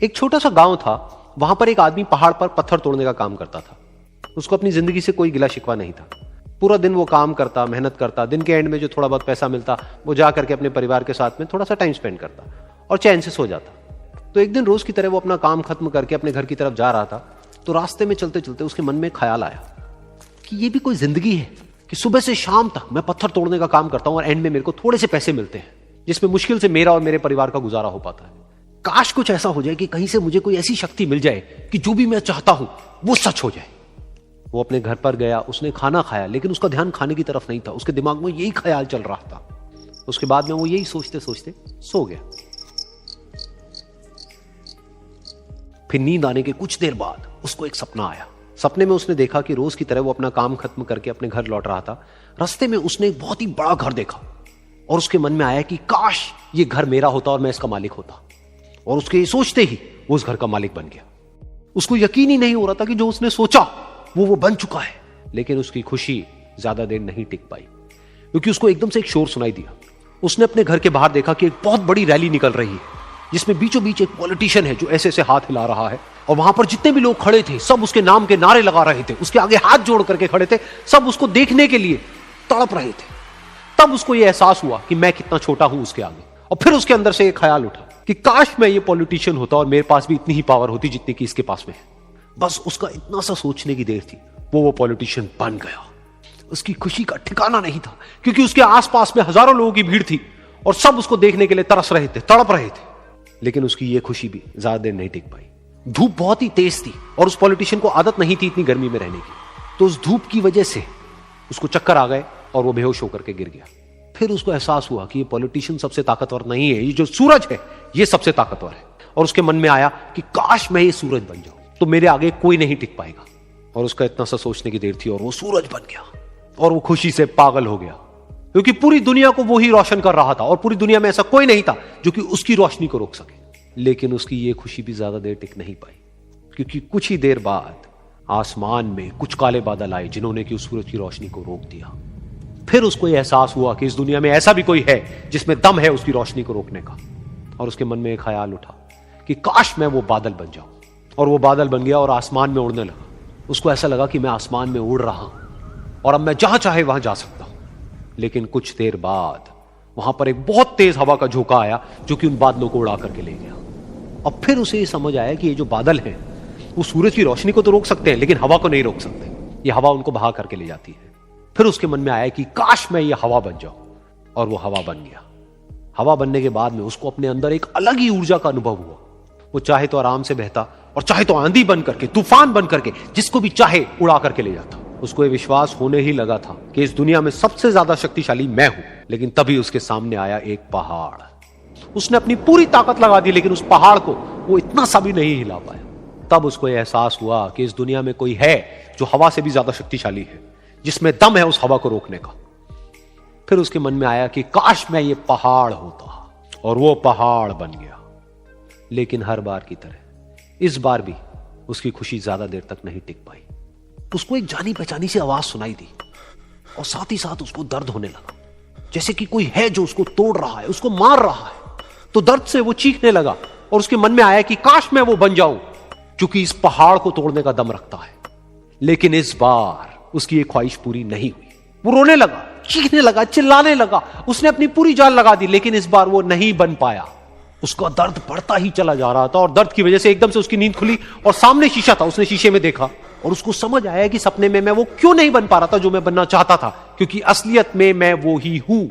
एक छोटा सा गांव था, वहां पर एक आदमी पहाड़ पर पत्थर तोड़ने का काम करता था। उसको अपनी जिंदगी से कोई गिला शिकवा नहीं था। पूरा दिन वो काम करता, मेहनत करता, दिन के एंड में जो थोड़ा बहुत पैसा मिलता वो जा करके अपने परिवार के साथ में थोड़ा सा टाइम स्पेंड करता और चैन से सो जाता। तो एक दिन रोज की तरह वो अपना काम खत्म करके अपने घर की तरफ जा रहा था, तो रास्ते में चलते चलते उसके मन में ख्याल आया कि ये भी कोई जिंदगी है कि सुबह से शाम तक मैं पत्थर तोड़ने का काम करता हूं और एंड में मेरे को थोड़े से पैसे मिलते हैं, जिसमें मुश्किल से मेरा और मेरे परिवार का गुजारा हो पाता है। काश कुछ ऐसा हो जाए कि कहीं से मुझे कोई ऐसी शक्ति मिल जाए कि जो भी मैं चाहता हूं वो सच हो जाए। वो अपने घर पर गया, उसने खाना खाया, लेकिन उसका ध्यान खाने की तरफ नहीं था। उसके दिमाग में यही ख्याल चल रहा था। उसके बाद में वो यही सोचते सोचते सो गया। फिर नींद आने के कुछ देर बाद उसको एक सपना आया। सपने में उसने देखा कि रोज की तरह वो अपना काम खत्म करके अपने घर लौट रहा था। रास्ते में उसने एक बहुत ही बड़ा घर देखा और उसके मन में आया कि काश ये घर मेरा होता और मैं इसका मालिक होता। और उसके ये सोचते ही वो उस घर का मालिक बन गया। उसको यकीन ही नहीं हो रहा था कि जो उसने सोचा वो बन चुका है। लेकिन उसकी खुशी ज्यादा देर नहीं टिक पाई, क्योंकि उसको एकदम से एक शोर सुनाई दिया। उसने अपने घर के बाहर देखा कि एक बहुत बड़ी रैली निकल रही है, जिसमें बीचों बीच एक पॉलिटिशियन है जो ऐसे ऐसे हाथ हिला रहा है। और वहां पर जितने भी लोग खड़े थे सब उसके नाम के नारे लगा रहे थे, उसके आगे हाथ जोड़ करके खड़े थे, सब उसको देखने के लिए तड़प रहे थे। तब उसको यह एहसास हुआ कि मैं कितना छोटा हूं उसके आगे। और फिर उसके अंदर से एक ख्याल उठा कि काश मैं ये पॉलिटिशियन होता और मेरे पास भी इतनी ही पावर होती जितनी कि इसके पास में है। बस उसका इतना सा सोचने की देर थी, वो पॉलिटिशियन बन गया। उसकी खुशी का ठिकाना नहीं था, क्योंकि उसके आसपास में हजारों लोगों की भीड़ थी और सब उसको देखने के लिए तरस रहे थे, तड़प रहे थे। लेकिन उसकी ये खुशी भी ज्यादा देर नहीं टिक पाई। धूप बहुत ही तेज थी और उस पॉलिटिशियन को आदत नहीं थी इतनी गर्मी में रहने की। तो उस धूप की वजह से उसको चक्कर आ गए और वो बेहोश होकर के गिर गया। फिर उसको एहसास हुआ कि ये पॉलिटिशियन सबसे ताकतवर नहीं है, ये जो सूरज है ये सबसे ताकतवर है। और उसके मन में आया कि काश मैं ये सूरज बन जाऊं तो मेरे आगे कोई नहीं टिक पाएगा। और उसका इतना सा सोचने की देर थी और वो सूरज बन गया। और वो खुशी से पागल हो गया, क्योंकि पूरी दुनिया को वो ही रोशन कर रहा था और पूरी दुनिया में ऐसा कोई नहीं था जो कि उसकी रोशनी को रोक सके। लेकिन उसकी ये खुशी भी ज्यादा देर टिक नहीं पाई, क्योंकि कुछ ही देर बाद आसमान में कुछ काले बादल आए जिन्होंने कि उस सूरज की रोशनी को रोक दिया। फिर उसको यह एहसास हुआ कि इस दुनिया में ऐसा भी कोई है जिसमें दम है उसकी रोशनी को रोकने का। और उसके मन में एक ख्याल उठा कि काश मैं वो बादल बन जाऊं। और वो बादल बन गया और आसमान में उड़ने लगा। उसको ऐसा लगा कि मैं आसमान में उड़ रहा हूं और अब मैं जहां चाहे वहां जा सकता हूं। लेकिन कुछ देर बाद वहां पर एक बहुत तेज हवा का झोंका आया जो कि उन बादलों को उड़ा करके ले गया। अब फिर उसे ये समझ आया कि ये जो बादल हैं वो सूरज की रोशनी को तो रोक सकते हैं, लेकिन हवा को नहीं रोक सकते। ये हवा उनको बहा करके ले जाती है। फिर उसके मन में आया कि काश मैं ये हवा बन जाऊं। और वो हवा बन गया। हवा बनने के बाद में उसको अपने अंदर एक अलग ही ऊर्जा का अनुभव हुआ। वो चाहे तो आराम से बहता और चाहे तो आंधी बन करके, तूफान बन करके, जिसको भी चाहे उड़ा करके ले जाता। उसको ये विश्वास होने ही लगा था कि इस दुनिया में सबसे ज्यादा शक्तिशाली मैं हूं। लेकिन तभी उसके सामने आया एक पहाड़। उसने अपनी पूरी ताकत लगा दी, लेकिन उस पहाड़ को वो इतना सा भी नहीं हिला पाया। तब उसको यह एहसास हुआ कि इस दुनिया में कोई है जो हवा से भी ज्यादा शक्तिशाली है, जिसमें दम है उस हवा को रोकने का। फिर उसके मन में आया कि काश मैं ये पहाड़ होता। और वो पहाड़ बन गया। लेकिन हर बार की तरह इस बार भी उसकी खुशी ज्यादा देर तक नहीं टिक पाई। उसको एक जानी पहचानी सी आवाज सुनाई दी और साथ ही साथ उसको दर्द होने लगा, जैसे कि कोई है जो उसको तोड़ रहा है, उसको मार रहा है। तो दर्द से वो चीखने लगा और उसके मन में आया कि काश मैं वो बन जाऊं क्योंकि इस पहाड़ को तोड़ने का दम रखता है। लेकिन इस बार उसकी एक ख्वाहिश पूरी नहीं हुई। वो रोने लगा, चीखने लगा, चिल्लाने लगा। उसने अपनी पूरी जान लगा दी, लेकिन इस बार वो नहीं बन पाया। उसका दर्द बढ़ता ही चला जा रहा था और दर्द की वजह से एकदम से उसकी नींद खुली और सामने शीशा था। उसने शीशे में देखा और उसको समझ आया कि सपने में मैं वो क्यों नहीं बन पा रहा था जो मैं बनना चाहता था, क्योंकि असलियत में मैं वो ही हूं।